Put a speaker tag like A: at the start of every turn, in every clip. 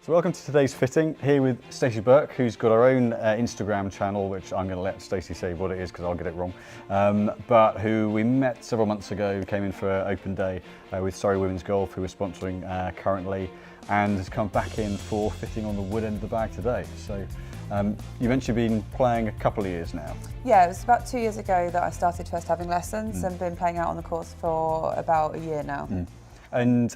A: So welcome to today's fitting, here with Stacie Burke, who's got her own Instagram channel, which I'm going to let Stacie say what it is because I'll get it wrong, but who we met several months ago, came in for an open day with Surrey Women's Golf, who we're sponsoring currently, and has come back in for fitting on the wood end of the bag today. So you mentioned you've been playing a couple of years now.
B: Yeah, it was about 2 years ago that I started first having lessons and been playing out on the course for about a year now.
A: And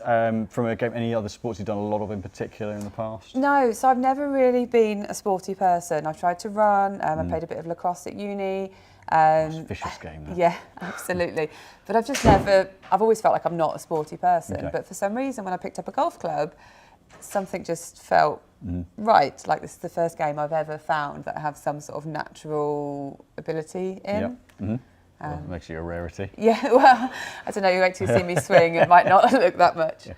A: from a game, any other sports you've done a lot of in particular in the past?
B: No, so I've never really been a sporty person. I've tried to run, I played a bit of lacrosse at uni.
A: It's a vicious game now.
B: Yeah, absolutely. But I've just never, I've always felt like I'm not a sporty person. Okay. But for some reason, when I picked up a golf club, something just felt right. Like this is the first game I've ever found that I have some sort of natural ability in.
A: Yep. Well, it makes you a rarity.
B: Yeah, well, I don't know, you wait till you see me swing, it might not look that much.
A: Yeah.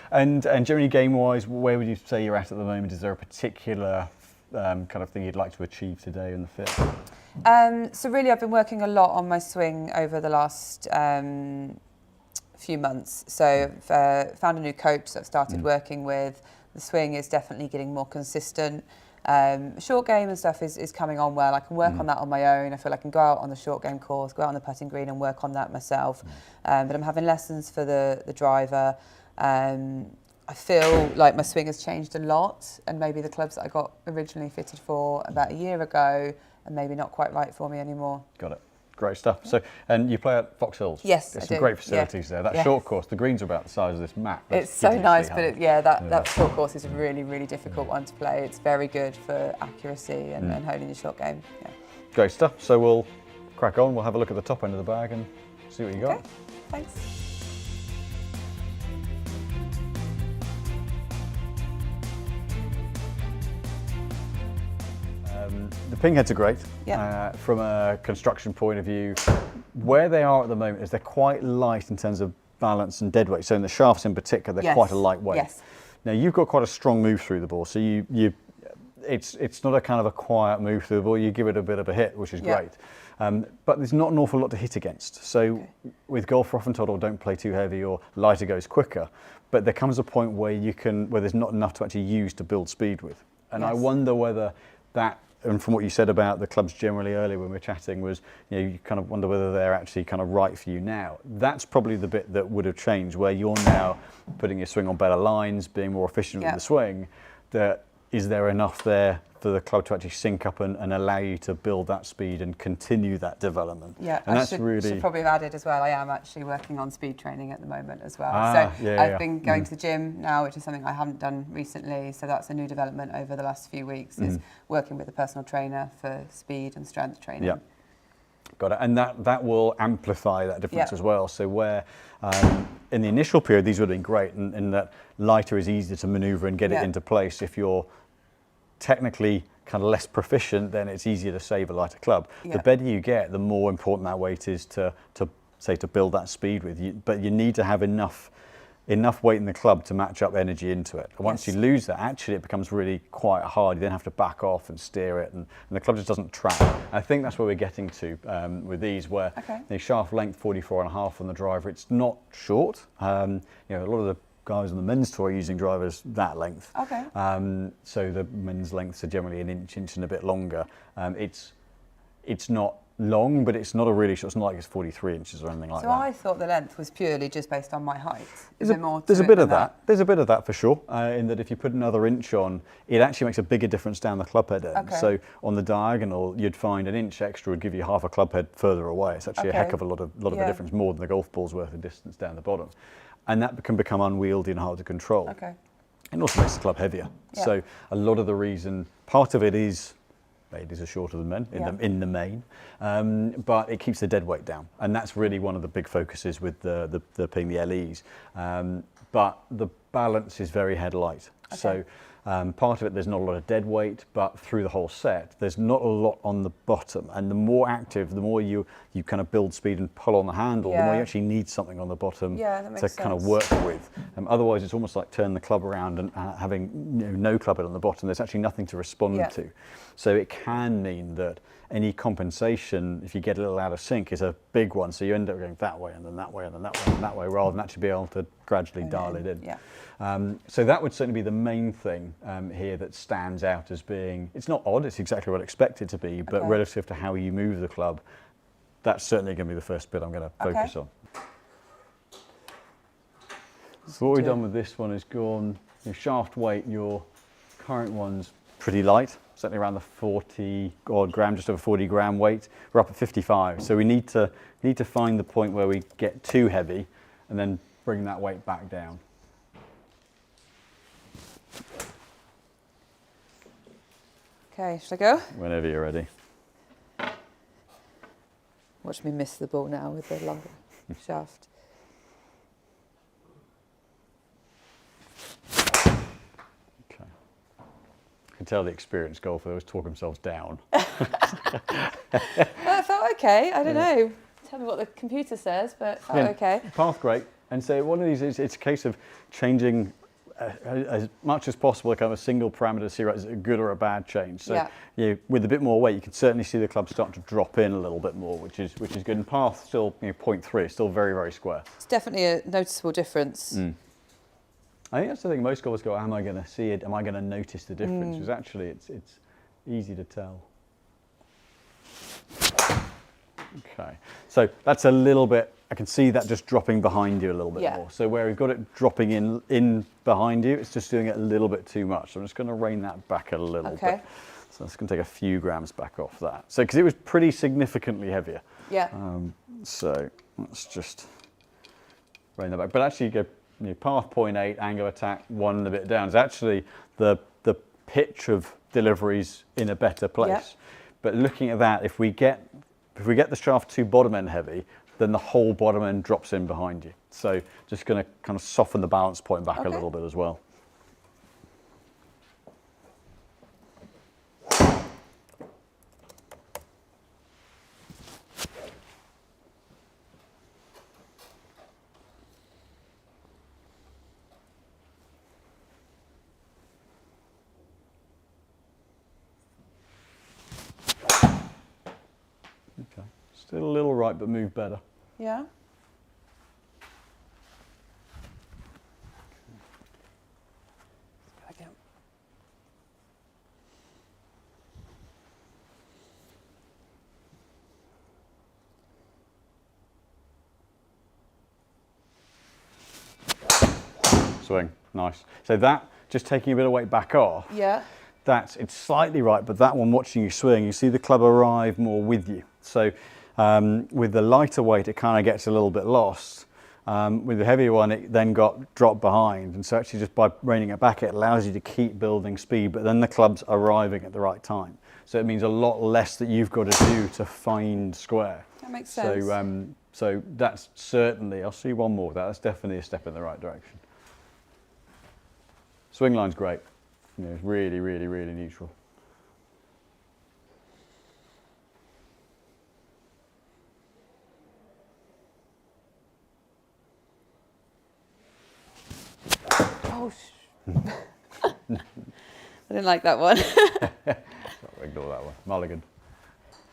A: And generally game-wise, where would you say you're at the moment? Is there a particular kind of thing you'd like to achieve today in the fit?
B: So really I've been working a lot on my swing over the last few months. So I've found a new coach that I've started working with. The swing is definitely getting more consistent. Short game and stuff is coming on well. I can work on that on my own. I feel I can go out on the short game course, go out on the putting green and work on that myself. But I'm having lessons for the driver. I feel like my swing has changed a lot, and maybe the clubs that I got originally fitted for about a year ago are maybe not quite right for me anymore.
A: Got it. Great stuff. So, and you play at Fox Hills?
B: Yes,
A: There's
B: I
A: some
B: do.
A: great facilities there. That short course, the greens are about the size of this map.
B: It's so nice, but that short course is a really, really difficult one to play. It's very good for accuracy and honing the short game. Yeah.
A: Great stuff. So we'll crack on. We'll have a look at the top end of the bag and see what you got.
B: Okay, thanks.
A: The ping heads are great.
B: Yeah.
A: From a construction point of view, where they are at the moment is they're quite light in terms of balance and dead weight. So in the shafts in particular, they're quite a lightweight.
B: Yes.
A: Now you've got quite a strong move through the ball, so it's not a kind of a quiet move through the ball. You give it a bit of a hit, which is great. But there's not an awful lot to hit against. So with golf, we're often told, oh, don't play too heavy or lighter goes quicker. But there comes a point where where there's not enough to actually use to build speed with. And I wonder whether that, and from what you said about the clubs generally earlier when we were chatting, was you kind of wonder whether they're actually kind of right for you now. That's probably the bit that would have changed, where you're now putting your swing on better lines, being more efficient with the swing. Is there enough there for the club to actually sync up and allow you to build that speed and continue that development?
B: Yeah,
A: and
B: I should probably have added as well, I am actually working on speed training at the moment as well. I've been going to the gym now, which is something I haven't done recently. So that's a new development over the last few weeks, is working with a personal trainer for speed and strength training.
A: Yeah. Got it. And that will amplify that difference as well. So where in the initial period, these would have been great, and that lighter is easier to maneuver and get it into place. If you're technically kind of less proficient, then it's easier to save a lighter club. The better you get, the more important that weight is to build that speed with. But you need to have enough weight in the club to match up energy into it. And once you lose that, actually it becomes really quite hard. You then have to back off and steer it, and the club just doesn't track. And I think that's where we're getting to with these, where the shaft length 44.5 on the driver. It's not short. A lot of the guys on the men's tour are using drivers that length.
B: Okay.
A: So the men's lengths are generally an inch and a bit longer. It's not long, but it's not a really short. It's not like it's 43 inches or anything like that.
B: So I thought the length was purely just based on my height.
A: There's a bit of that. There's a bit of that for sure. In that if you put another inch on, it actually makes a bigger difference down the club head end. So on the diagonal, you'd find an inch extra would give you half a club head further away. It's actually a heck of a lot of a difference, more than the golf ball's worth of distance down the bottom. And that can become unwieldy and hard to control.
B: Okay.
A: It also makes the club heavier. So a lot of the reason, part of it is ladies are shorter than men in the main, but it keeps the dead weight down, and that's really one of the big focuses with the LEs. But the balance is very head light. So part of it, there's not a lot of dead weight, but through the whole set, there's not a lot on the bottom. And the more active, the more you kind of build speed and pull on the handle, the more you actually need something on the bottom to kind of work with. Otherwise, it's almost like turning the club around and having no club head on the bottom. There's actually nothing to respond to. So it can mean that any compensation, if you get a little out of sync, is a big one. So you end up going that way and then that way and then that way and that way, rather than actually be able to gradually dial it in. So that would certainly be the main thing hindering here that stands out as being, it's not odd, it's exactly what I expect it to be, but
B: Okay.
A: relative to how you move the club, that's certainly going to be the first bit I'm going to focus on. So what we've done with this one is gone, your shaft weight, your current one's pretty light, certainly around the 40 odd gram, just over 40 gram weight. We're up at 55, so we need to find the point where we get too heavy and then bring that weight back down.
B: Okay, should I go?
A: Whenever you're ready.
B: Watch me miss the ball now with the longer shaft.
A: Okay. I can tell the experienced golfer always talk themselves down.
B: Well, it felt okay. I don't know. Tell me what the computer says, but it felt okay.
A: Path great. And so one of these is, it's a case of changing as much as possible, kind of a single parameter to see, right, is it a good or a bad change. So with a bit more weight, you can certainly see the club start to drop in a little bit more, which is good. And path still 0.3, it's still very, very square.
B: It's definitely a noticeable difference.
A: I think that's the thing most golfers go, am I going to see it? Am I going to notice the difference? Because actually it's easy to tell. Okay, so that's a little bit, I can see that just dropping behind you a little bit more. So where we've got it dropping in behind you, it's just doing it a little bit too much. So I'm just going to rein that back a little bit. So that's going to take a few grams back off that. So because it was pretty significantly heavier.
B: Yeah.
A: So let's just rein that back. But actually, you go path 0.8, angle of attack 1 and a bit down. It's actually the pitch of deliveries in a better place. But looking at that, if we get the shaft too bottom end heavy, then the whole bottom end drops in behind you. So just going to kind of soften the balance point back a little bit as well. Okay, still a little right, but move better.
B: Yeah. Again.
A: Swing, nice. So that, just taking a bit of weight back off, it's slightly right, but that one, watching you swing, you see the club arrive more with you. So with the lighter weight, it kind of gets a little bit lost. With the heavier one, it then got dropped behind. And so actually just by reining it back, it allows you to keep building speed, but then the club's arriving at the right time. So it means a lot less that you've got to do to find square.
B: That makes sense.
A: So that's certainly, I'll see one more. That's definitely a step in the right direction. Swing line's great. It's really, really, really neutral.
B: Oh, I didn't like that one.
A: Ignore that one. Mulligan.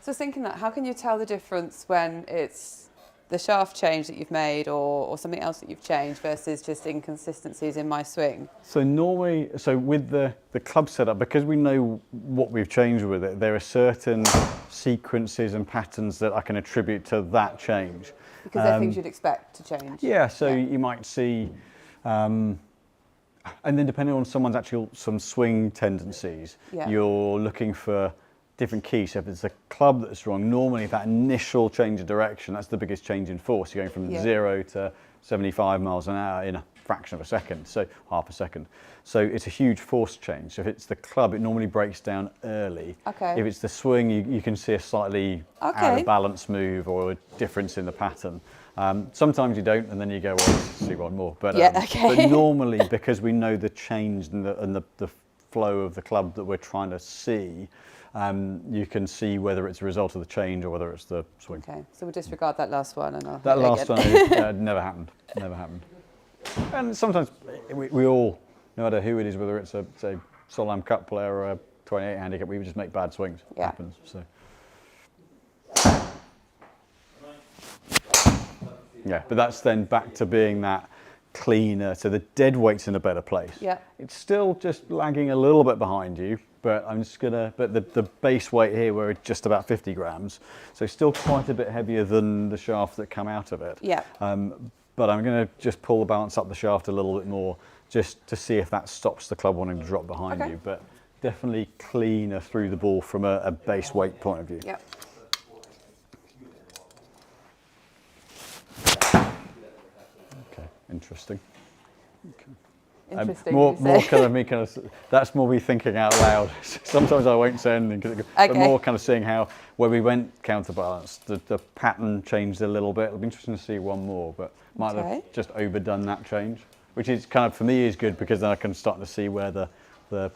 B: So I was thinking that, how can you tell the difference when it's the shaft change that you've made or something else that you've changed versus just inconsistencies in my swing?
A: So normally, with the club setup, because we know what we've changed with it, there are certain sequences and patterns that I can attribute to that change.
B: Because they're things you'd expect to change.
A: Yeah, so you might see, and then depending on someone's some swing tendencies, you're looking for different keys. So if it's a club that's wrong, normally that initial change of direction, that's the biggest change in force. You're going from 0 to 75 miles an hour in a fraction of a second, so half a second. So it's a huge force change. So if it's the club, it normally breaks down early. If it's the swing, you can see a slightly out of balance move or a difference in the pattern. Sometimes you don't, and then you go, well, let's see one more. But, but normally, because we know the change and the flow of the club that we're trying to see, you can see whether it's a result of the change or whether it's the swing.
B: Okay, so we'll disregard that last one. And
A: that last one never happened. Never happened. And sometimes we all, no matter who it is, whether it's a say Solheim Cup player or a 28 handicap, we just make bad swings. It happens. So. Yeah, but that's then back to being that cleaner, so the dead weight's in a better place.
B: Yeah.
A: It's still just lagging a little bit behind you, but I'm just gonna, but the base weight here, we're at just about 50 grams, so still quite a bit heavier than the shaft that come out of it.
B: Yeah.
A: But I'm gonna just pull the balance up the shaft a little bit more, just to see if that stops the club wanting to drop behind you. But definitely cleaner through the ball from a base weight point of view.
B: Yep.
A: Okay, interesting. Okay.
B: Interesting.
A: More kind of me kind of, that's more me thinking out loud. Sometimes I won't say anything, but more kind of seeing how, where we went counterbalance, the pattern changed a little bit. It'll be interesting to see one more, but might have just overdone that change, which is kind of, for me, is good, because then I can start to see where the kind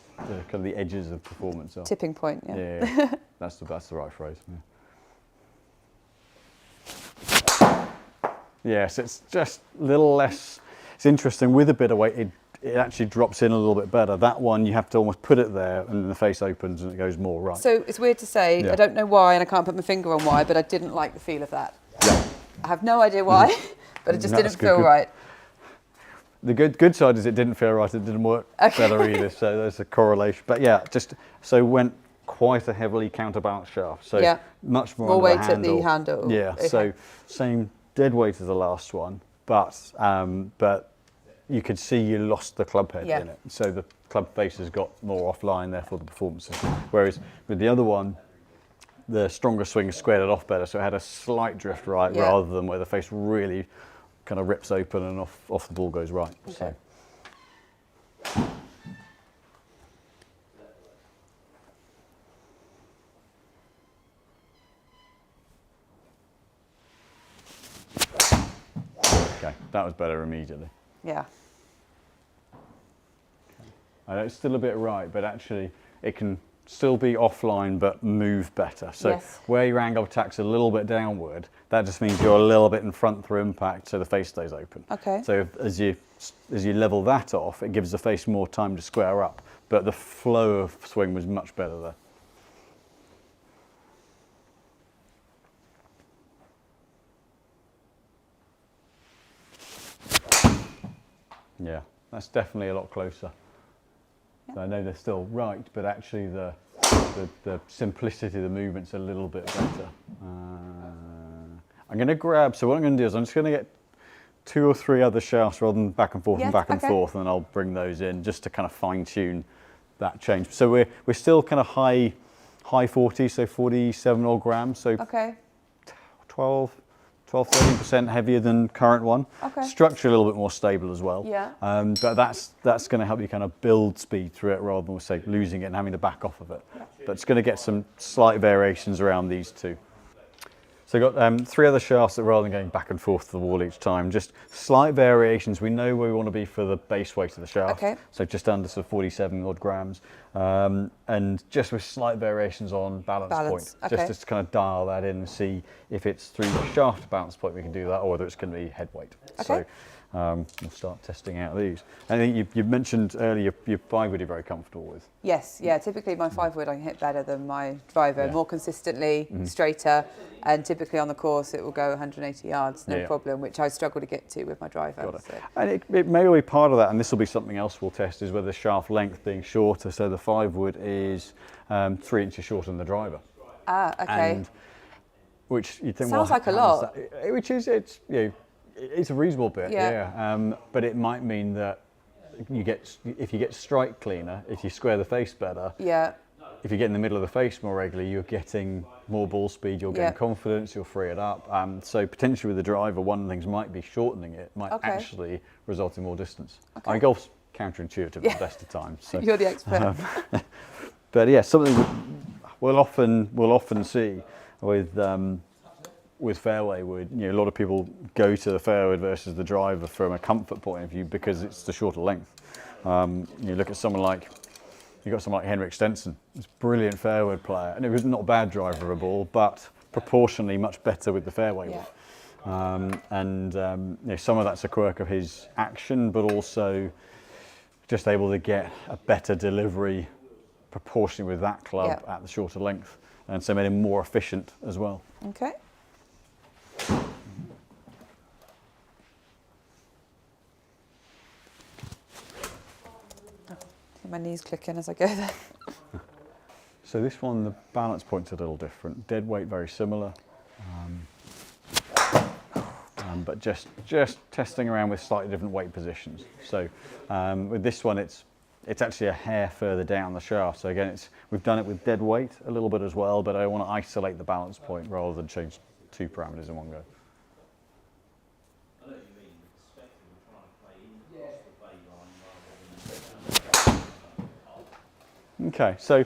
A: of the edges of performance are.
B: Tipping point, yeah.
A: Yeah, that's the right phrase. Yeah. Yes, it's just a little less, it's interesting, with a bit of weight, it actually drops in a little bit better. That one, you have to almost put it there, and then the face opens and it goes more right.
B: So it's weird to say, I don't know why, and I can't put my finger on why, but I didn't like the feel of that.
A: Yeah.
B: I have no idea why, but it just didn't feel right.
A: The good side is it didn't feel right, it didn't work better either, so there's a correlation. But yeah, so went quite a heavily counterbalanced shaft, so much more
B: weight
A: at
B: the handle.
A: Yeah, so same dead weight as the last one, but you could see you lost the club head in it. So the club face has got more offline, therefore the performance is. Whereas with the other one, the stronger swing squared it off better, so it had a slight drift right rather than where the face really kind of rips open and off the ball goes right.
B: Okay.
A: So. Okay, that was better immediately.
B: Yeah.
A: I know it's still a bit right, but actually it can still be offline but move better. So where your angle of attack's a little bit downward, that just means you're a little bit in front through impact, so the face stays open.
B: Okay.
A: So as you level that off, it gives the face more time to square up, but the flow of swing was much better there. Yeah, that's definitely a lot closer. So I know they're still right, but actually the simplicity of the movement's a little bit better. I'm going to grab, so what I'm going to do is I'm just going to get 2 or 3 other shafts rather than back and forth and back and forth, and then I'll bring those in just to kind of fine tune that change. So we're still kind of high 40s, so 47 odd grams, so 12-13% heavier than current one. Structure a little bit more stable as well.
B: Yeah.
A: But that's going to help you kind of build speed through it rather than, say, losing it and having to back off of it. But it's going to get some slight variations around these two. So we've got 3 other shafts that, rather than going back and forth to the wall each time, just slight variations. We know where we want to be for the base weight of the shaft. So just under sort of 47 odd grams. And just with slight variations on balance point. Just to kind of dial that in and see if it's through the shaft balance point we can do that, or whether it's going to be head weight. So we'll start testing out these. I think you mentioned earlier your 5-wood you're very comfortable with.
B: Yes, yeah, typically my 5-wood I can hit better than my driver, more consistently, straighter, and typically on the course it will go 180 yards, no problem, which I struggle to get to with my driver. So.
A: And it may be part of that, and this will be something else we'll test, is whether shaft length being shorter, so the 5-wood is 3 inches shorter than the driver. And which you think,
B: sounds like a lot.
A: Which is, it's a reasonable bit, but it might mean that if you get strike cleaner, if you square the face better, if you get in the middle of the face more regularly, you're getting more ball speed, you're getting confidence, you'll free it up. So potentially with the driver, one of the things might be shortening it, might actually result in more distance. I mean, golf's counterintuitive at the best of times. So,
B: you're the expert.
A: But yeah, something we'll often see with fairway wood, a lot of people go to the fairway versus the driver from a comfort point of view because it's the shorter length. You look at someone like Henrik Stenson, he's a brilliant fairway player, and it was not a bad driver of a ball, but proportionally much better with the fairway wood. Some of that's a quirk of his action, but also just able to get a better delivery proportionally with that club at the shorter length, and so made him more efficient as well.
B: Okay. my knees clicking as I go there.
A: So this one, the balance point's a little different. Dead weight very similar, but just testing around with slightly different weight positions. So with this one, it's actually a hair further down the shaft. So again, we've done it with dead weight a little bit as well, but I want to isolate the balance point rather than change 2 parameters in one go. Okay, so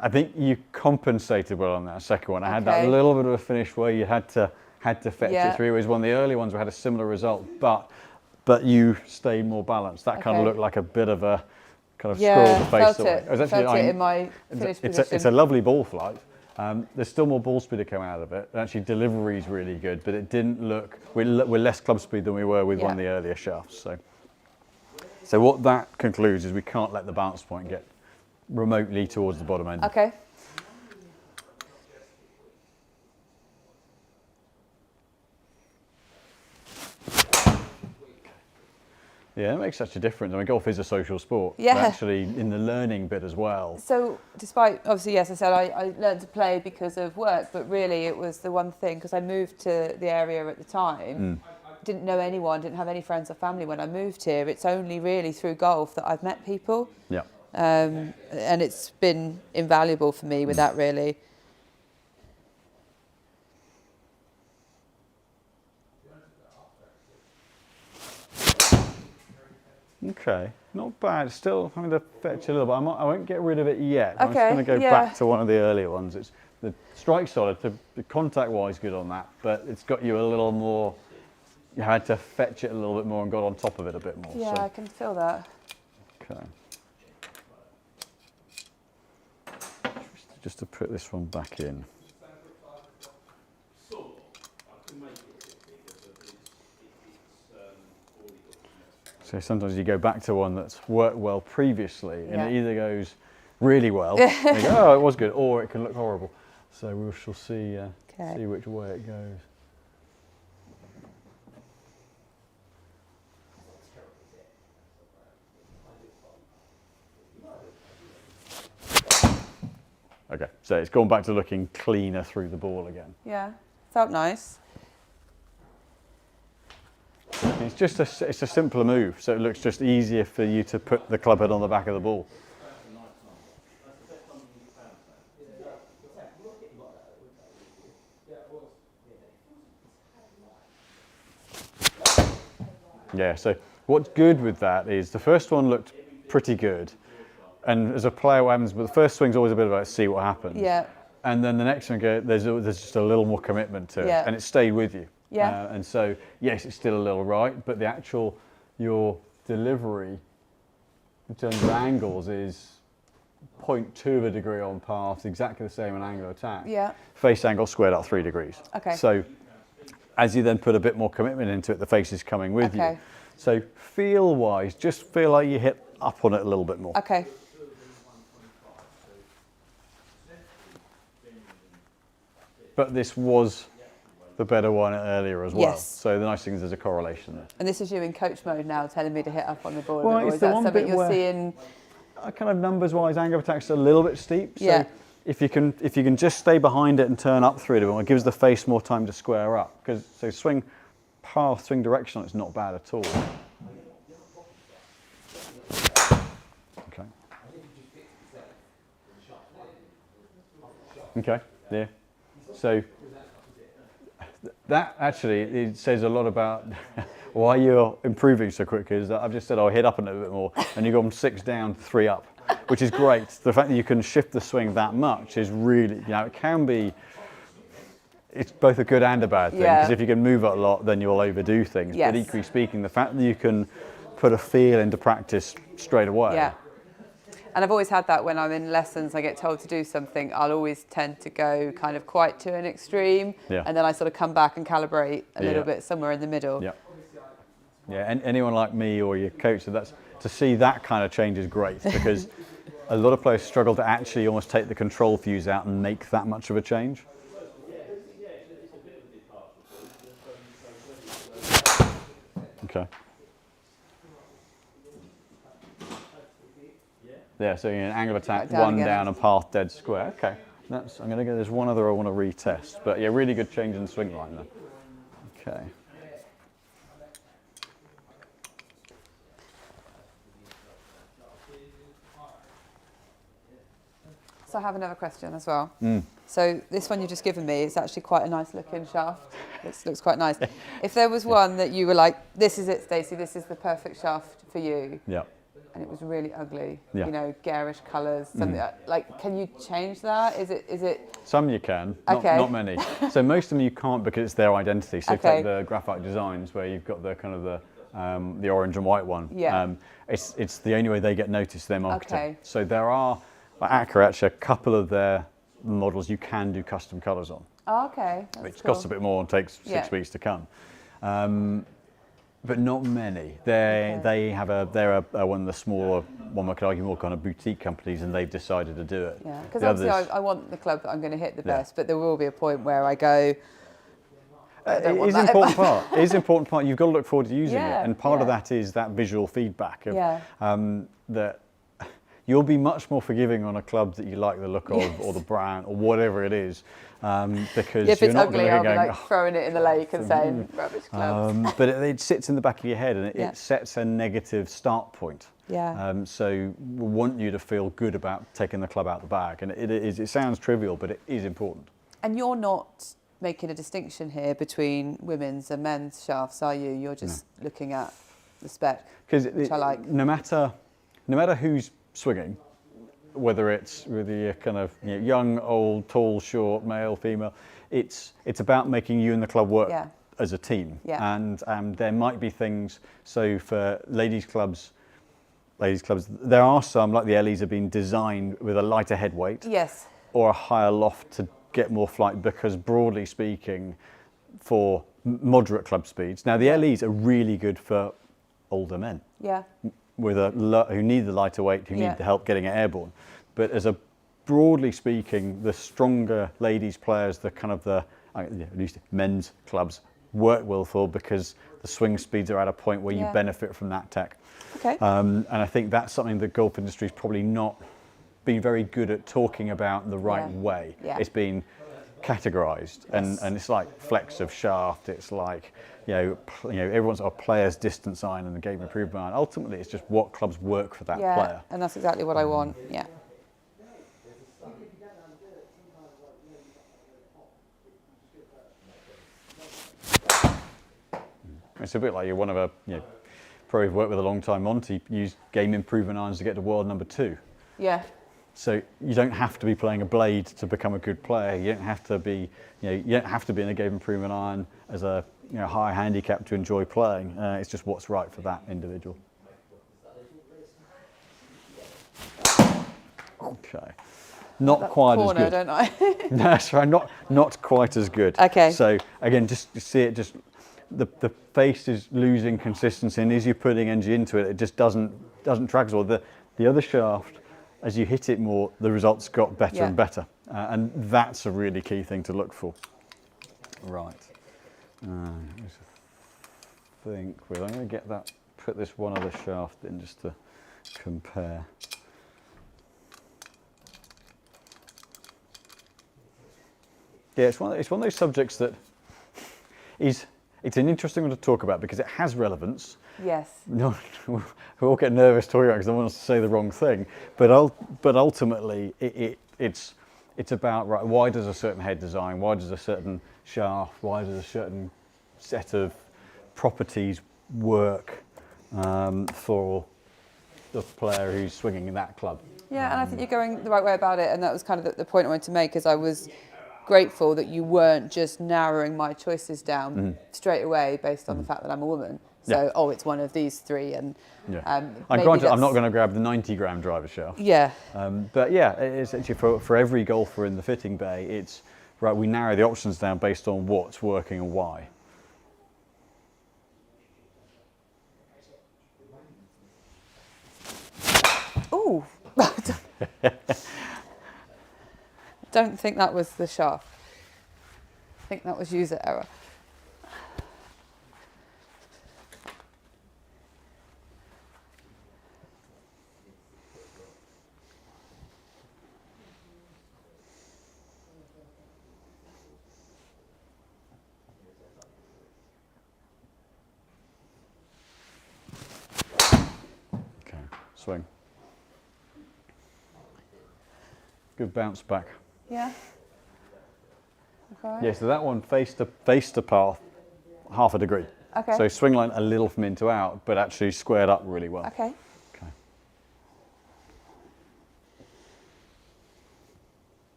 A: I think you compensated well on that second one. I had that little bit of a finish where you had to fetch it through. It was one of the early ones where I had a similar result, but you stayed more balanced. That kind of looked like a bit of a kind of scroll the face away.
B: I felt it in my finish position.
A: It's a lovely ball flight. There's still more ball speed to come out of it. Actually, delivery is really good, but it didn't look. We're less club speed than we were with one of the earlier shafts. So what that concludes is we can't let the balance point get remotely towards the bottom end.
B: Okay.
A: Yeah, it makes such a difference. I mean, golf is a social sport.
B: Yeah.
A: But actually, in the learning bit as well.
B: So, despite, obviously, yes, I said I learned to play because of work, but really it was the one thing, because I moved to the area at the time, didn't know anyone, didn't have any friends or family when I moved here. It's only really through golf that I've met people.
A: Yeah.
B: And it's been invaluable for me with that, really.
A: Okay, not bad. Still having to fetch a little bit. I won't get rid of it yet.
B: Okay,
A: I'm just going to go back to one of the earlier ones. It's the strike solid, the contact-wise good on that, but it's got you a little more. You had to fetch it a little bit more and got on top of it a bit more.
B: Yeah,
A: so.
B: I can feel that.
A: Okay. Just to put this one back in. So sometimes you go back to one that's worked well previously, and it either goes really well, and you go, oh, it was good, or it can look horrible. So we shall see which way it goes. Okay, so it's gone back to looking cleaner through the ball again.
B: Yeah, felt nice.
A: It's just it's a simpler move, so it looks just easier for you to put the club head on the back of the ball. Yeah, so what's good with that is the first one looked pretty good. And as a player, what happens, but the first swing's always a bit about see what happens.
B: Yeah.
A: And then the next one, there's just a little more commitment to it, and it stayed with you.
B: Yeah.
A: And so, yes, it's still a little right, but your delivery in terms of angles is 0.2 of a degree on path, exactly the same on angle of attack.
B: Yeah.
A: Face angle squared out 3 degrees.
B: Okay.
A: So as you then put a bit more commitment into it, the face is coming with you. So feel-wise, just feel like you hit up on it a little bit more.
B: Okay.
A: But this was the better one earlier as well.
B: Yes.
A: So the nice thing is there's a correlation there.
B: And this is you in coach mode now, telling me to hit up on the ball.
A: Well,
B: or
A: it's
B: is
A: the
B: that
A: one
B: something
A: bit
B: you're
A: where
B: seeing?
A: Kind of numbers-wise, angle of attack's a little bit steep. So
B: Yeah.
A: if you can just stay behind it and turn up through it, it gives the face more time to square up. Because so swing path, swing direction, it's not bad at all. Okay. Okay. Yeah. So that actually it says a lot about why you're improving so quickly. Is that I've just said, hit up a little bit more, and you've gone 6 down, 3 up, which is great. The fact that you can shift the swing that much is really, it can be. It's both a good and a bad thing, because if you can move it a lot, then you'll overdo things.
B: Yes.
A: But equally speaking, the fact that you can put a feel into practice straight away.
B: Yeah. And I've always had that when I'm in lessons, I get told to do something, I'll always tend to go kind of quite to an extreme, and then I sort of come back and calibrate a little bit somewhere in the middle.
A: Yeah. Yeah, and anyone like me or your coach, to see that kind of change is great, because a lot of players struggle to actually almost take the control fuse out and make that much of a change. Okay. Yeah, so an angle of attack,
B: Down
A: one
B: again.
A: down and path dead square. Okay, I'm going to go, there's one other I want to retest. But yeah, really good change in the swing line there. Okay.
B: So I have another question as well. So this one you've just given me is actually quite a nice looking shaft. It looks quite nice. If there was one that you were like, this is it, Stacie, this is the perfect shaft for you,
A: Yeah.
B: and it was really ugly,
A: Yeah.
B: you know, garish colours, something like, can you change that? Is it?
A: Some you can,
B: Okay.
A: not many. So most of them you can't because it's their identity. So
B: Okay.
A: take the graphite designs where you've got the kind of the orange and white one.
B: Yeah.
A: It's the only way they get noticed, their marketing.
B: Okay.
A: So there are, like Accra, actually, a couple of their models you can do custom colours on,
B: Oh, okay. That's
A: which
B: cool.
A: costs a bit more and takes
B: Yeah.
A: 6 weeks to come. But not many. They're one of the smaller, one I could argue more kind of boutique companies, and they've decided to do it.
B: Yeah, because
A: The
B: obviously
A: others-
B: I want the club that I'm going to hit the
A: Yeah.
B: best, but there will be a point where I go, I don't
A: It
B: want
A: is
B: that.
A: an important part. It is an important part. You've got to look forward to using
B: Yeah,
A: it, and part of
B: yeah.
A: that is that visual feedback of
B: Yeah.
A: that you'll be much more forgiving on a club that you like the look of,
B: Yes.
A: or the brand, or whatever it is, because
B: if
A: you're
B: it's
A: not
B: ugly,
A: going
B: I'll
A: to
B: be
A: go.
B: like throwing it in the lake and saying, rubbish clubs.
A: But it sits in the back of your head, and
B: Yeah.
A: it sets a negative start point.
B: Yeah.
A: So we want you to feel good about taking the club out the bag, and it sounds trivial, but it is important.
B: And you're not making a distinction here between women's and men's shafts, are you? You're just looking at the spec, which I like.
A: No matter who's swinging, whether you're kind of young, old, tall, short, male, female, it's about making you and the club work
B: Yeah.
A: as a team.
B: Yeah.
A: And there might be things. So for ladies clubs, there are some, like the Ellies, have been designed with a lighter head weight
B: Yes.
A: or a higher loft to get more flight, because broadly speaking, for moderate club speeds. Now the LEs are really good for older men
B: Yeah.
A: who need the lighter weight, who
B: Yeah.
A: need the help getting it airborne. But broadly speaking, the stronger ladies players, at least men's clubs, work well for, because the swing speeds are at a point where you
B: Yeah.
A: benefit from that tech.
B: Okay.
A: And I think that's something the golf industry's probably not been very good at talking about the right
B: Yeah.
A: way.
B: Yeah.
A: It's been categorized,
B: Yes.
A: and it's like flex of shaft. It's like everyone's got a player's distance iron and a game improvement iron. Ultimately, it's just what clubs work for that
B: Yeah.
A: player.
B: And that's exactly what I want. Yeah.
A: It's a bit like you're one of a pro who've worked with a long time. Monty used game improvement irons to get to world number 2.
B: Yeah.
A: So you don't have to be playing a blade to become a good player. You don't have to be, you don't have to be in a game improvement iron as a high handicap to enjoy playing. It's just what's right for that individual. Okay, not
B: That
A: quite
B: corner,
A: as good.
B: don't I?
A: No, that's right. Not quite as good.
B: Okay.
A: So again, just to see it, just the face is losing consistency, and as you're putting energy into it, it just doesn't track as well. The other shaft, as you hit it more, the results got better
B: Yeah.
A: and better, and that's a really key thing to look for. Right. Let's think. Well, I'm going to put this one other shaft in just to compare. Yeah, it's one of those subjects that it's an interesting one to talk about because it has relevance.
B: Yes.
A: No, we all get nervous talking about it because no one wants to say the wrong thing. But ultimately, it's about, right, why does a certain head design, why does a certain shaft, why does a certain set of properties work for the player who's swinging in that club?
B: Yeah, and I think you're going the right way about it, and that was kind of the point I wanted to make, is I was grateful that you weren't just narrowing my choices down straight away based on the fact that I'm a woman. So,
A: Yeah.
B: it's one of these three, and
A: And
B: maybe
A: granted, I'm
B: that's-
A: not going to grab the 90-gram driver shaft.
B: Yeah,
A: But yeah, it's actually for every golfer in the fitting bay, it's right. We narrow the options down based on what's working and why.
B: ooh. Don't think that was the shaft. I think that was user error.
A: swing. Good bounce back.
B: Yeah. Okay.
A: Yeah, so that one face to path, half a degree.
B: Okay.
A: So swing line a little from in to out, but actually squared up really well.
B: Okay.
A: Okay.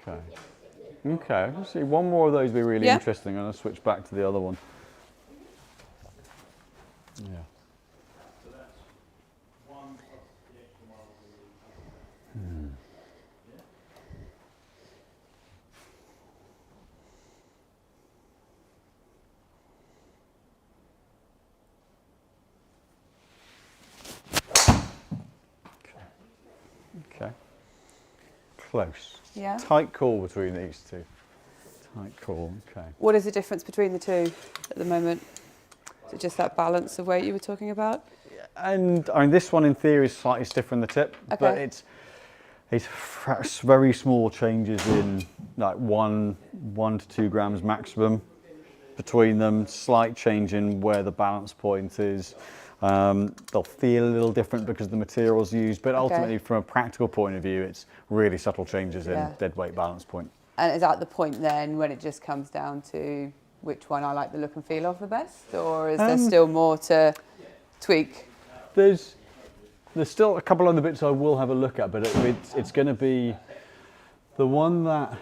A: Okay. Okay. Let's see. One more of those would be really interesting. I'm going to switch back to the other one. Yeah. Okay. Close.
B: Yeah.
A: Tight call between these two. Tight call. Okay.
B: What is the difference between the two at the moment? Is it just that balance of weight you were talking about?
A: And I mean, this one in theory is slightly stiffer in the tip,
B: Okay.
A: but it's very small changes in like 1 to 2 grams maximum between them. Slight change in where the balance point is. They'll feel a little different because the materials used, but ultimately, from a practical point of view, it's really subtle changes in dead weight balance point.
B: And is that the point then when it just comes down to which one I like the look and feel of the best, or is there still more to tweak?
A: There's still a couple other bits I will have a look at, but it's going to be the one that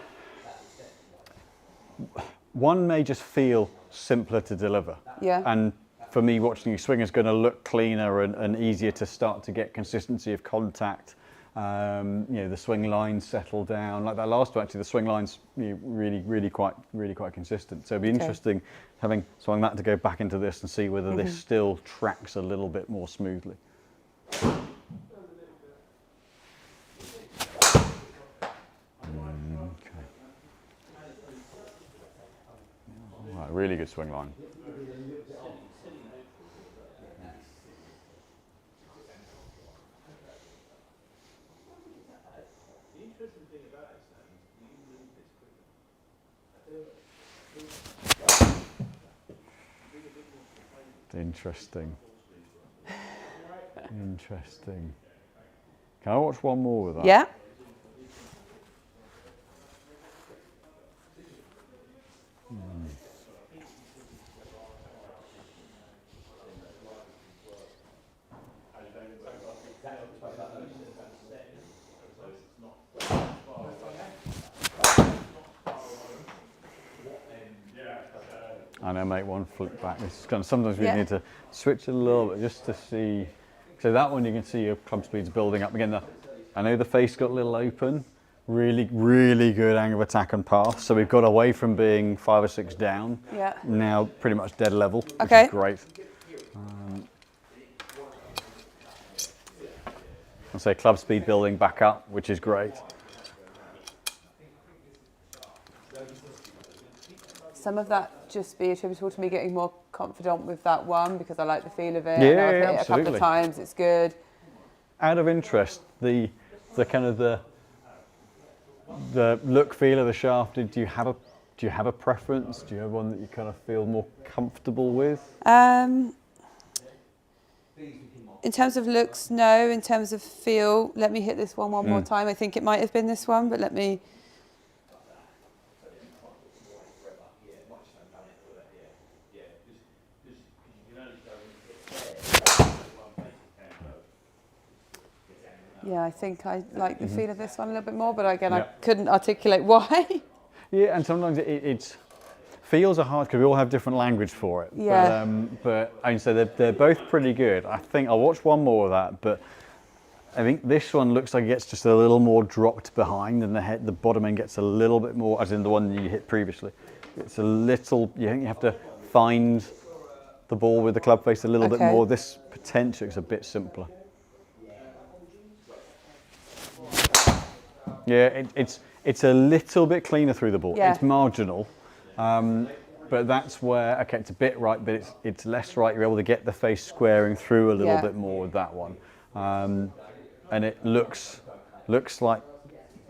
A: one may just feel simpler to deliver.
B: Yeah.
A: And for me, watching you swing is going to look cleaner and easier to start to get consistency of contact. You know, the swing lines settle down. Like that last one, actually, the swing lines really quite consistent. So it'd be interesting having something like that to go back into this and see whether this still tracks a little bit more smoothly. Okay. Right, really good swing line. Interesting. Interesting. Can I watch one more with that?
B: Yeah.
A: I know, make one flip back. It's kind of, sometimes we need to switch a little bit just to see. So that one you can see your club speed's building up again. I know the face got a little open. Really good angle of attack and path. So we've got away from being 5 or 6 down.
B: Yeah.
A: Now pretty much dead level, which is great. I'll say club speed building back up, which is great.
B: Some of that just be attributable to me getting more confident with that one because I like the feel of it.
A: Yeah,
B: I know I've hit it a
A: absolutely.
B: couple of times, it's good.
A: Out of interest, the kind of the look feel of the shaft, do you have a preference? Do you have one that you kind of feel more comfortable with?
B: In terms of looks, no. In terms of feel, let me hit this one more time. I think it might have been this one, but let me. Yeah, I think I like the feel of this one a little bit more, but again, I couldn't articulate why.
A: Yeah, and sometimes it's feels are hard because we all have different language for it.
B: Yeah.
A: But I say they're both pretty good. I think I'll watch one more of that, but I think this one looks like it gets just a little more dropped behind, and the bottom end gets a little bit more, as in the one you hit previously. It's a little. You think you have to find the ball with the club face a little bit more. This potentially is a bit simpler. Yeah, it's a little bit cleaner through the ball.
B: Yeah.
A: It's marginal, but that's where it's a bit right, but it's less right. You're able to get the face squaring through a little bit more with that one, and it looks like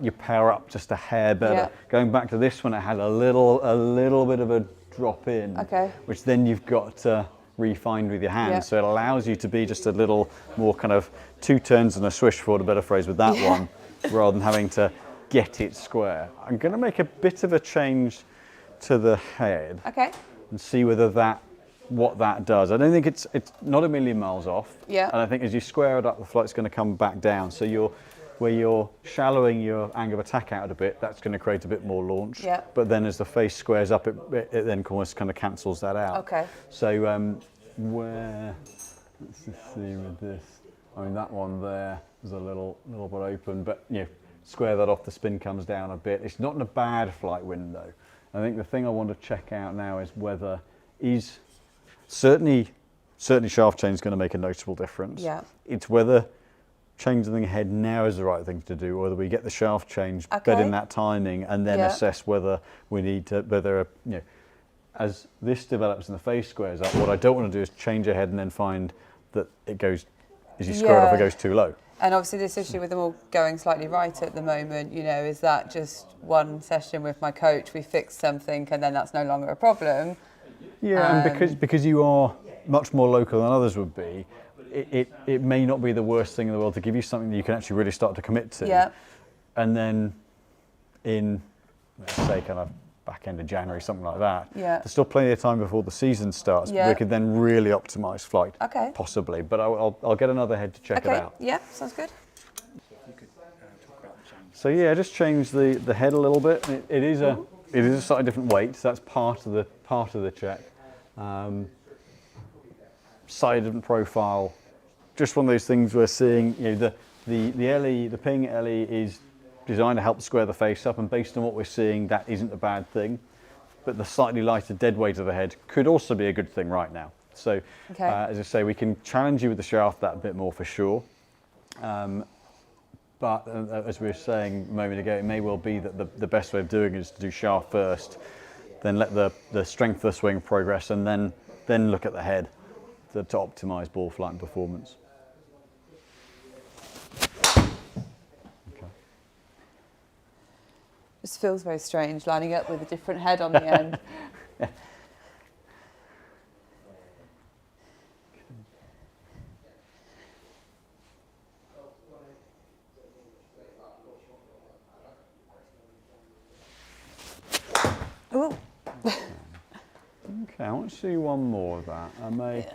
A: your power up just a hair better.
B: Yeah.
A: Going back to this one, it had a little bit of a drop in,
B: Okay.
A: which then you've got to refine with your hands.
B: Yeah.
A: So it allows you to be just a little more kind of 2 turns and a swish, for a better phrase, with that one, rather than having to get it square. I'm going to make a bit of a change to the head and see whether what that does. I don't think it's not a million miles off.
B: Yeah.
A: And I think as you square it up, the flight's going to come back down. So where you're shallowing your angle of attack out a bit, that's going to create a bit more launch.
B: Yeah.
A: But then as the face squares up, it then almost kind of cancels that out.
B: Okay.
A: So let's just see with this. I mean, that one there is a little bit open, but square that off, the spin comes down a bit. It's not in a bad flight window. I think the thing I want to check out now is whether certainly shaft change is going to make a noticeable difference.
B: Yeah.
A: It's whether changing the head now is the right thing to do, or whether we get the shaft change better in that timing, and then assess whether we need to, as this develops and the face squares up, what I don't want to do is change a head and then find that it goes, as you square it off, it goes too low.
B: And obviously this issue with them all going slightly right at the moment, is that just one session with my coach, we fixed something and then that's no longer a problem?
A: Yeah, and because you are much more local than others would be, it may not be the worst thing in the world to give you something that you can actually really start to commit to.
B: Yeah.
A: And then in, let's say, kind of back end of January, something like that, there's still plenty of time before the season starts.
B: Yeah.
A: We could then really optimise flight,
B: possibly.
A: But I'll get another head to check it out.
B: Yeah, sounds good.
A: So yeah, just change the head a little bit. It is a slightly different weight, so that's part of the check. Slightly different profile. Just one of those things we're seeing. The LE, the Ping LE is designed to help square the face up, and based on what we're seeing, that isn't a bad thing. But the slightly lighter dead weight of the head could also be a good thing right now. So, as I say, we can challenge you with the shaft that a bit more for sure. But as we were saying a moment ago, it may well be that the best way of doing it is to do shaft first, then let the strength of the swing progress, and then look at the head to optimise ball flight and performance.
B: This feels very strange, lining up with a different head on the end. Ooh.
A: Okay, I want to see one more of that. I may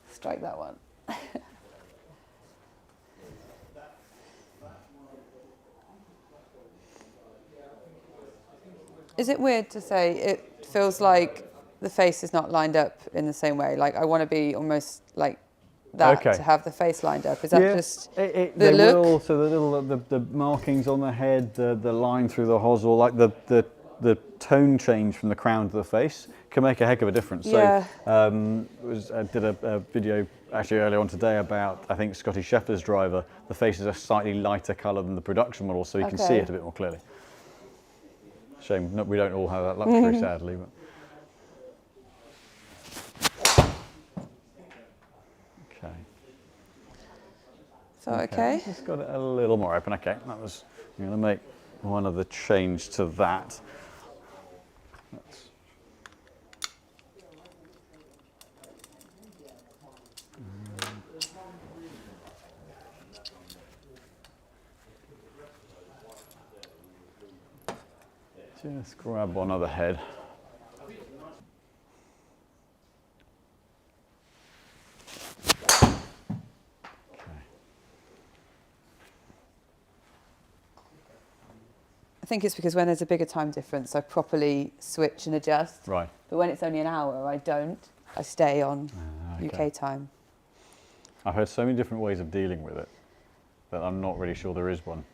B: strike that one. Is it weird to say it feels like the face is not lined up in the same way? Like I want to be almost like that to have the face lined up. Is that just the look?
A: Will, so the markings on the head, the line through the hosel, like the tone change from the crown to the face can make a heck of a difference.
B: Yeah.
A: So I did a video actually earlier on today about, I think, Scotty Scheffler's driver. The face is a slightly lighter colour than the production model, so you can see it a bit more clearly. Shame we don't all have that luxury, sadly. But. Okay.
B: So okay.
A: Just got it a little more open. Okay, I'm going to make one other change to that. Just grab one other head.
B: I think it's because when there's a bigger time difference, I properly switch and adjust.
A: Right.
B: But when it's only an hour, I don't. I stay on UK time.
A: I've heard so many different ways of dealing with it that I'm not really sure there is one.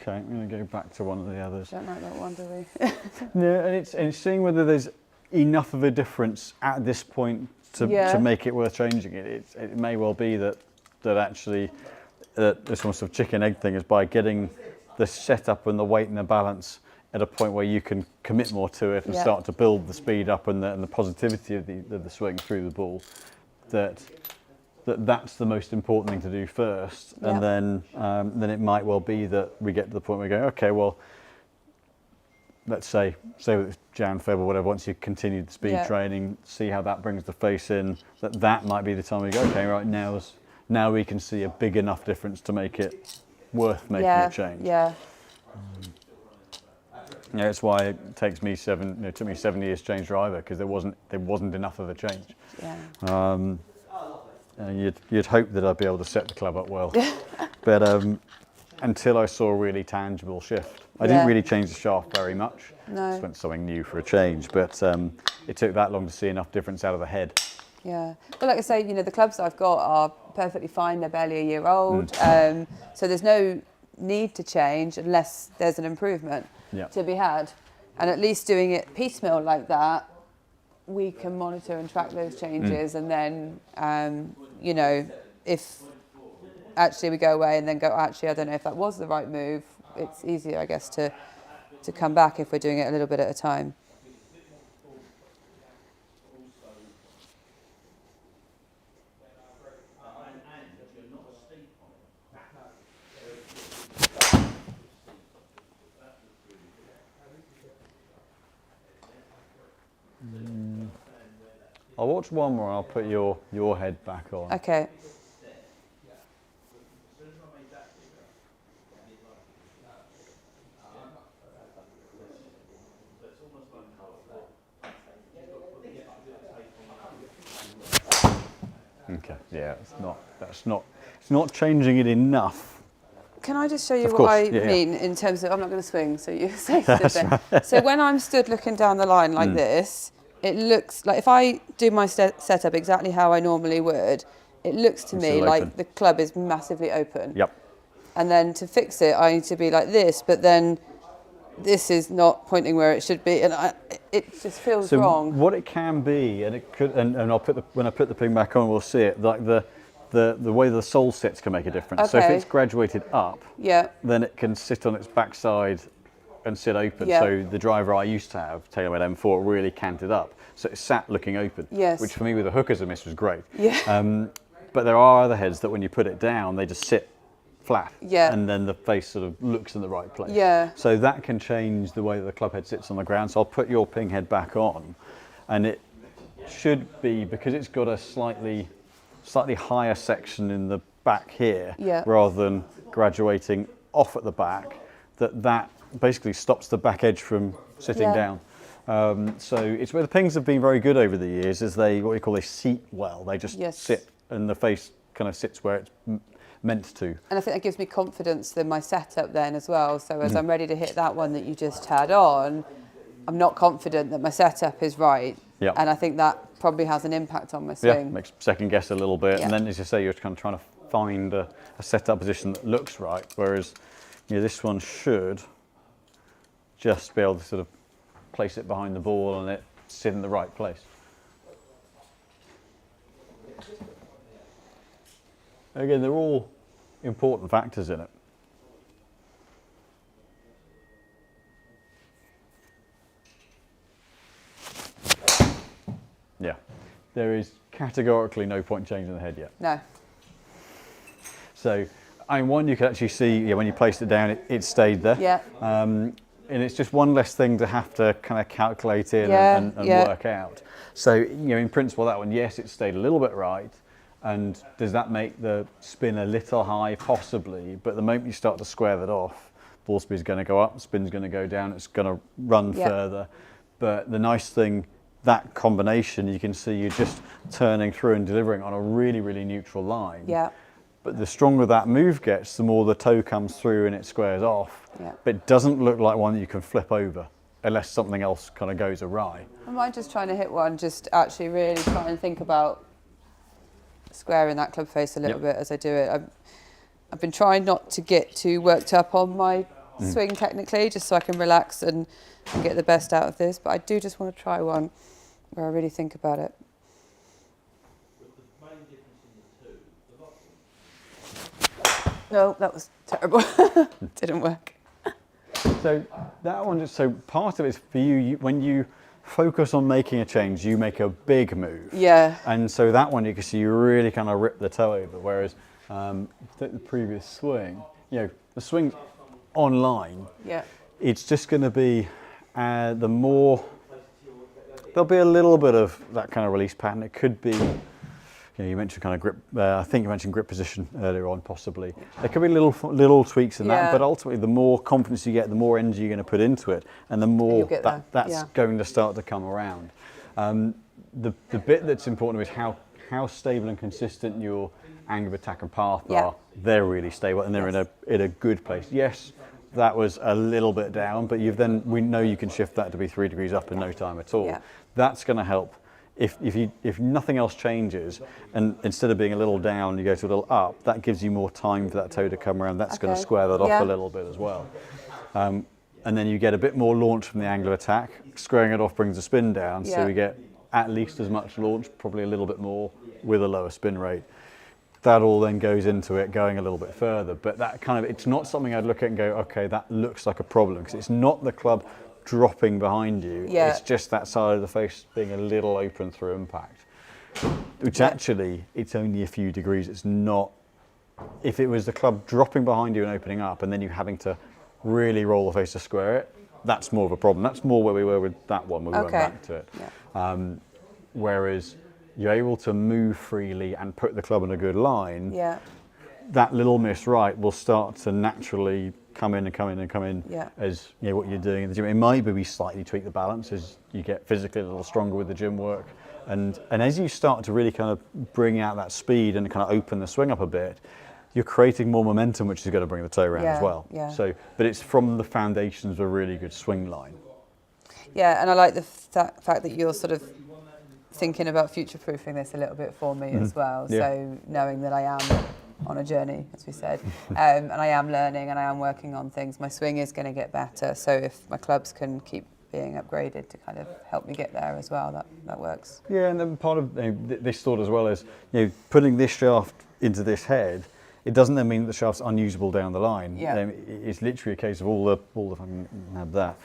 A: Okay, I'm going to go back to one of the others.
B: Don't like that one, do we?
A: No, and it's seeing whether there's enough of a difference at this point to make it worth changing it. It may well be that actually this one sort of chicken egg thing is by getting the setup and the weight and the balance at a point where you can commit more to it and
B: Yeah.
A: start to build the speed up and the positivity of the swing through the ball, that's the most important thing to do first.
B: Yeah.
A: And then it might well be that we get to the point where we go, okay, well, let's say with Jan, Feb or whatever, once you continue the speed
B: Yeah.
A: training, see how that brings the face in, that might be the time we go, okay, right, now we can see a big enough difference to make it worth making a change.
B: Yeah.
A: Yeah, that's why it took me 7 years to change driver, because there wasn't enough of a change.
B: Yeah.
A: And you'd hope that I'd be able to set the club up well, but until I saw a really tangible shift. I didn't really change the shaft very much.
B: No.
A: Just went something new for a change, but it took that long to see enough difference out of the head.
B: Yeah, but like I say, the clubs I've got are perfectly fine. They're barely a year old, so there's no need to change unless there's an improvement to be had. And at least doing it piecemeal like that, we can monitor and track those changes. And then, if actually we go away and then go, actually, I don't know if that was the right move, it's easier, I guess, to come back if we're doing it a little bit at a time.
A: I'll watch one more and I'll put your head back on.
B: Okay.
A: Okay, yeah, it's not changing it enough.
B: Can I just show you
A: Of
B: what
A: course,
B: I
A: yeah.
B: mean in terms of, I'm not going to swing, so you say something. So when I'm stood looking down the line like this, it looks like, if I do my setup exactly how I normally would, it looks to me like the club is massively open.
A: Yep.
B: And then to fix it, I need to be like this, but then this is not pointing where it should be, and it just feels wrong.
A: What it can be, and it could, and when I put the pin back on, we'll see it. Like the way the sole sits can make a difference. So if it's graduated up, then it can sit on its backside and sit open. So the driver I used to have, TaylorMade M4, really canted up, so it sat looking open.
B: Yes.
A: Which for me with the hook as a miss was great.
B: Yeah.
A: But there are other heads that when you put it down, they just sit flat.
B: Yeah.
A: And then the face sort of looks in the right place.
B: Yeah.
A: So that can change the way that the club head sits on the ground. So I'll put your ping head back on, and it should be, because it's got a slightly higher section in the back here, rather than graduating off at the back, that basically stops the back edge from sitting down. So it's where the pings have been very good over the years, is what we call, they seat well. They just sit, and the face kind of sits where it's meant to. And
B: I think that gives me confidence in my setup then as well. So as I'm ready to hit that one that you just had on, I'm not confident that my setup is right.
A: Yeah.
B: And I think that probably has an impact on my swing.
A: Yeah, makes second guess a little bit. And then, as you say, you're kind of trying to find a setup position that looks right. Whereas, this one should just be able to sort of place it behind the ball and it sit in the right place. Again, they're all important factors in it. Yeah, there is categorically no point changing the head yet.
B: No.
A: So, one, you can actually see, when you placed it down, it stayed there.
B: Yeah.
A: And it's just one less thing to have to kind of calculate in and work out. So, in principle, that one, yes, it stayed a little bit right. And does that make the spin a little high? Possibly. But the moment you start to square that off, ball speed is going to go up, spin's going to go down, it's going to run further. But the nice thing, that combination, you can see you're just turning through and delivering on a really, really neutral line.
B: Yeah.
A: But the stronger that move gets, the more the toe comes through and it squares off.
B: Yeah.
A: But it doesn't look like one that you can flip over unless something else kind of goes awry.
B: I might just trying to hit one, just actually really try and think about squaring that club face a little bit as I do it. I've been trying not to get too worked up on my swing technically, just so I can relax and get the best out of this. But I do just want to try one where I really think about it. No, that was terrible. Didn't work.
A: So that one, so part of it's for you, when you focus on making a change, you make a big move.
B: Yeah.
A: And so that one, you can see you really kind of rip the toe over. Whereas the previous swing, the swing online, it's just going to be there'll be a little bit of that kind of release pattern. It could be, you mentioned kind of grip. I think you mentioned grip position earlier on, possibly. There could be little tweaks in that, but ultimately, the more confidence you get, the more energy you're going to put into it, and the more that's going to start to come around. The bit that's important is how stable and consistent your angle of attack and path are. They're really stable, and they're in a good place. Yes, that was a little bit down, but we know you can shift that to be 3 degrees up in no time at all. Yeah. That's going to help. If nothing else changes, and instead of being a little down, you go to a little up, that gives you more time for that toe to come around. That's going to square that off a little bit as well. And then you get a bit more launch from the angle of attack. Squaring it off brings the spin down, so we get at least as much launch, probably a little bit more with a lower spin rate. That all then goes into it going a little bit further. But that it's not something I'd look at and go, okay, that looks like a problem, because it's not the club dropping behind you. It's just that side of the face being a little open through impact, which actually, it's only a few degrees. It's not, if it was the club dropping behind you and opening up and then you having to really roll the face to square it, that's more of a problem. That's more where we were with that one, where we went back to it. Whereas you're able to move freely and put the club in a good line, that little miss right will start to naturally come in as what you're doing in the gym. It might be we slightly tweak the balance as you get physically a little stronger with the gym work, and as you start to really kind of bring out that speed and kind of open the swing up a bit, you're creating more momentum, which is going to bring the toe around as well. So, but it's from the foundations of a really good swing line. Yeah, and I like the fact that you're sort of thinking about future-proofing this a little bit for me as well. So knowing that I am on a journey, as we said, and I am learning and I am working on things, my swing is going to get better. So if my clubs can keep being upgraded to kind of help me get there as well, that works. Yeah, and then part of this thought as well is, putting this shaft into this head, it doesn't then mean that the shaft's unusable down the line. It's literally a case of all the if I can have that,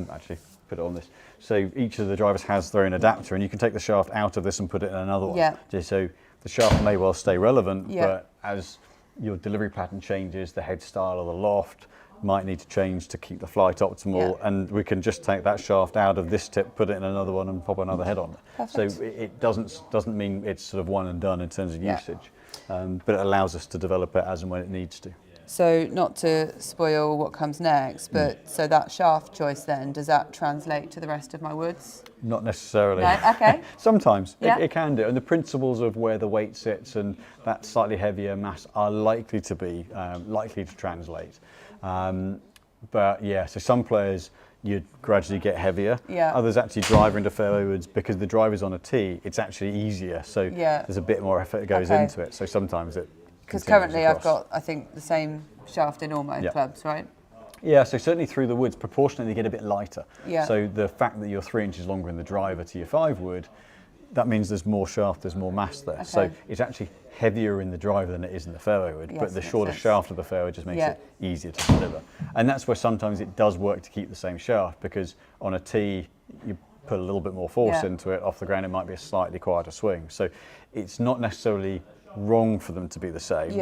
A: actually put it on this. So each of the drivers has their own adapter, and you can take the shaft out of this and put it in another one. So the shaft may well stay relevant, but as your delivery pattern changes, the head style of the loft might need to change to keep the flight optimal, and we can just take that shaft out of this tip, put it in another one, and pop another head on. Perfect. So it doesn't mean it's sort of one and done in terms of usage, but it allows us to develop it as and when it needs to. So not to spoil what comes next, but so that shaft choice then, does that translate to the rest of my woods? Not necessarily. No? Okay. Sometimes it can do, and the principles of where the weight sits and that slightly heavier mass are likely to translate. But so some players you gradually get heavier. Others actually drive into fairway woods because the drive is on a tee. It's actually easier, so there's a bit more effort that goes into it. So sometimes it. Because currently I've got, I think, the same shaft in all my clubs, right? Yeah, so certainly through the woods, proportionally they get a bit lighter. So the fact that you're 3 inches longer in the driver to your 5 wood, that means there's more shaft, there's more mass there. So it's actually heavier in the driver than it is in the fairway wood, but the shorter shaft of the fairway just makes it easier to deliver. And that's where sometimes it does work to keep the same shaft, because on a tee, you put a little bit more force into it. Off the ground, it might be a slightly quieter swing. So it's not necessarily wrong for them to be the same,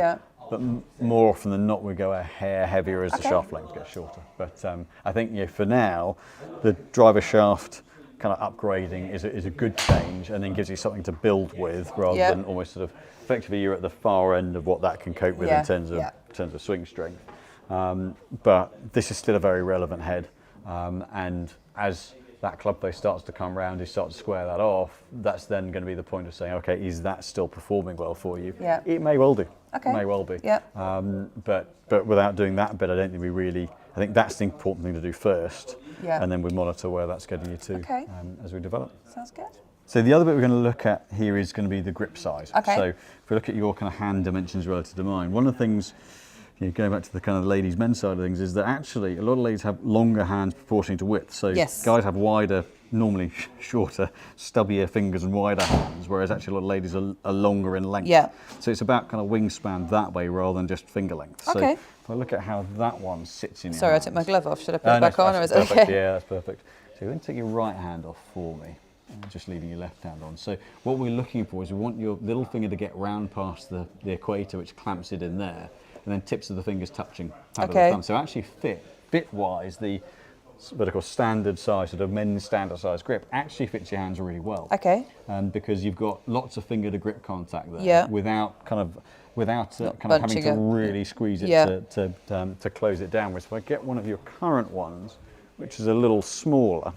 A: but more often than not we go a hair heavier as the shaft length gets shorter. But I think for now the driver shaft kind of upgrading is a good change, and then gives you something to build with rather than almost sort of effectively you're at the far end of what that can cope with in terms of swing strength. But this is still a very relevant head, and as that club face starts to come round, you start to square that off, that's then going to be the point of saying, okay, is that still performing well for you? It may well do. It may well be. But without doing that bit, I don't think I think that's the important thing to do first, and then we monitor where that's getting you to as we develop. Sounds good. So the other bit we're going to look at here is going to be the grip size. So if we look at your kind of hand dimensions relative to mine, one of the things, going back to the kind of ladies' men's side of things, is that actually a lot of ladies have longer hands proportionally to width. So guys have wider, normally shorter, stubbier fingers and wider hands, whereas actually a lot of ladies are longer in length. So it's about kind of wingspan that way rather than just finger length. So if if I look at how that one sits in your
B: Sorry, I
A: hands.
B: took my glove off. Should I put it
A: No,
B: back on, or is it
A: perfect.
B: okay?
A: Yeah, that's perfect. So you're going to take your right hand off for me, and just leaving your left hand on. So what we're looking for is we want your little finger to get round past the equator, which clamps it in there, and then tips of the fingers touching pad of the thumb. So actually fit-wise, the what I call standard size, sort of men's standard size grip, actually fits your hands really well.
B: Okay.
A: Because you've got lots of finger to grip contact there, without having to really squeeze it to close it downwards. If I get one of your current ones, which is a little smaller,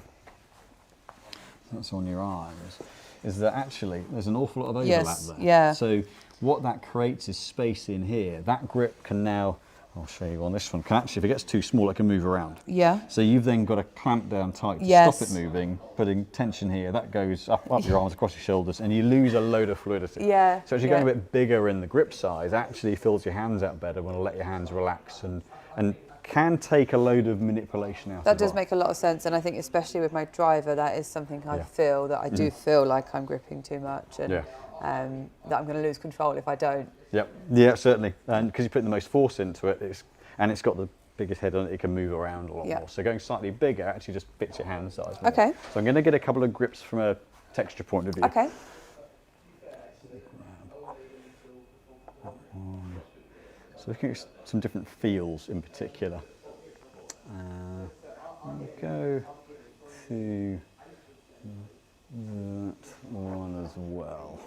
A: that's on your eyes, is that actually there's an awful lot of overlap there.
B: Yeah.
A: So what that creates is space in here. That grip can now, I'll show you on this one, can actually, if it gets too small, it can move around.
B: Yeah.
A: So you've then got to clamp down tight to stop it moving, putting tension here. That goes up your arms, across your shoulders, and you lose a load of fluidity.
B: Yeah.
A: So as you're going a bit bigger in the grip size, actually fills your hands out better when it'll let your hands relax and can take a load of manipulation out.
B: That does make a lot of sense, and I think especially with my driver, that is something I feel that I do feel like I'm gripping too much, and that I'm going to lose control if I don't.
A: Yep. Yeah, certainly. And because you put the most force into it, it's got the biggest head on it, it can move around a lot more. So going slightly bigger actually just fits your hand size more.
B: Okay.
A: So I'm going to get a couple of grips from a texture point of view.
B: Okay.
A: So looking at some different feels in particular. We'll go to that one as well.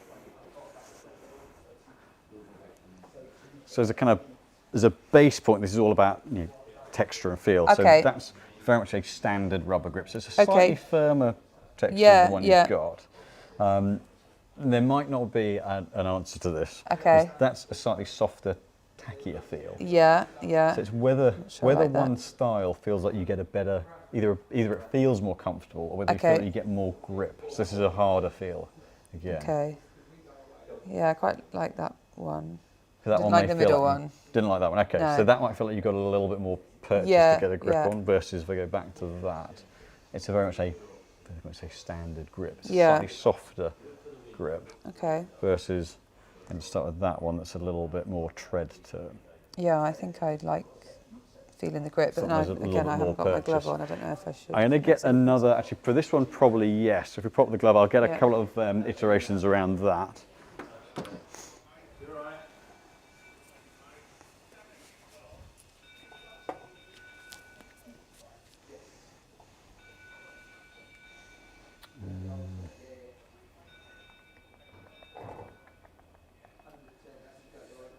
A: So as a base point, this is all about texture and feel. So that's very much a standard rubber grip. So it's a slightly firmer texture than the one you've got. There might not be an answer to this.
B: Okay.
A: That's a slightly softer, tackier feel.
B: Yeah, yeah.
A: So it's whether one style feels like you get a better, either it feels more comfortable, or whether you feel like you get more grip. So this is a harder feel again.
B: Okay. Yeah, I quite like that one.
A: That
B: Didn't
A: one
B: like the middle one.
A: Didn't like that one. Okay, so that might feel like you've got a little bit more purchase to get a grip on, versus if I go back to that, it's a very much a standard grip. It's a slightly softer grip. Okay. Versus, and start with that one that's a little bit more tread to it.
B: Yeah, I think I like feeling the grip, but now, again, I haven't got my glove on. I don't know if I should.
A: I'm going to get another, actually for this one probably yes. So if we pop the glove, I'll get a couple of iterations around that.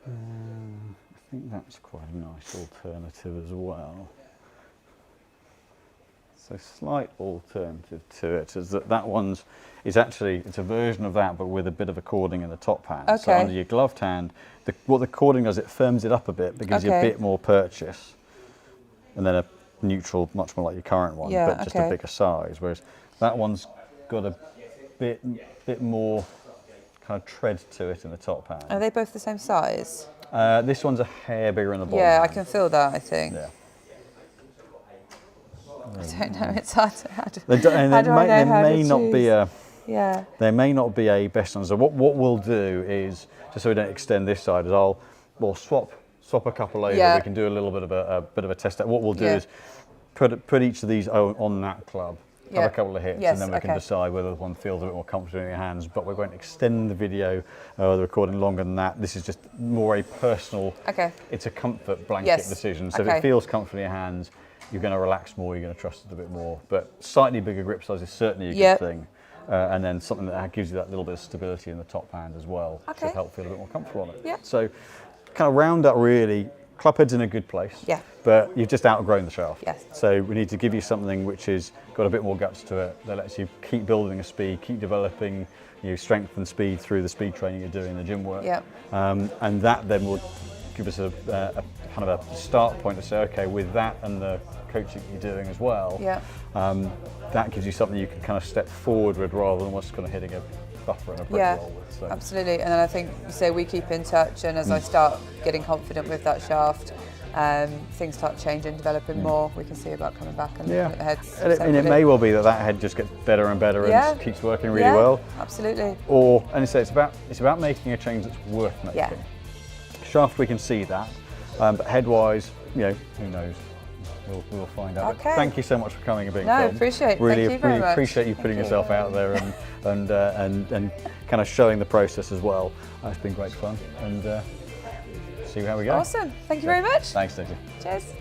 A: I think that's quite a nice alternative as well. So slight alternative to it is that one's actually, it's a version of that but with a bit of a cording in the top hand. Okay. So under your gloved hand, what the cording does, it firms it up a bit, but gives you a bit more purchase. And then a neutral, much more like your current one, but just a bigger size. Whereas that one's got a bit more kind of tread to it in the top hand.
B: Are they both the same size?
A: This one's a hair bigger in the bottom.
B: Yeah, I can feel that, I think.
A: Yeah.
B: I don't know, it's hard to...
A: There may not be a best one. So what we'll do is, just so we don't extend this side, is we'll swap a couple over. We can do a little bit of a test. What we'll do is put each of these on that club. Have a couple of hits, and then we can decide whether one feels a bit more comfortable in your hands. But we won't extend the video, the recording longer than that. This is just more a personal. It's a comfort blanket decision. So if it feels comfortable in your hands, you're going to relax more. You're going to trust it a bit more. But slightly bigger grip size is certainly a good thing. And then something that gives you that little bit of stability in the top hand as well should help feel a bit more comfortable on it. So kind of round up really. Club head's in a good place, but you've just outgrown the shaft. So we need to give you something which has got a bit more guts to it, that lets you keep building a speed, keep developing strength and speed through the speed training you're doing, the gym work. And that then will give us a kind of a start point to say, okay, with that and the coaching you're doing as well, that gives you something you can kind of step forward with rather than what's kind of hitting a buffer and a brick wall with. So.
B: Absolutely, and then I think we keep in touch, and as I start getting confident with that shaft, things start changing, developing more. We can see about coming back and looking at the heads.
A: And it may well be that head just gets better and better and keeps working really well.
B: Absolutely.
A: And it's about making a change that's worth making. Shaft, we can see that. But head-wise, you know, who knows? We'll find out.
B: Okay.
A: Thank you so much for coming and being
B: No,
A: filmed.
B: appreciate.
A: Really,
B: Thank you very
A: really
B: much.
A: appreciate you putting yourself out there and kind of showing the process as well. It's been great fun, and see how we go.
B: Awesome. Thank you very much.
A: Thanks, Stacie.
B: Cheers.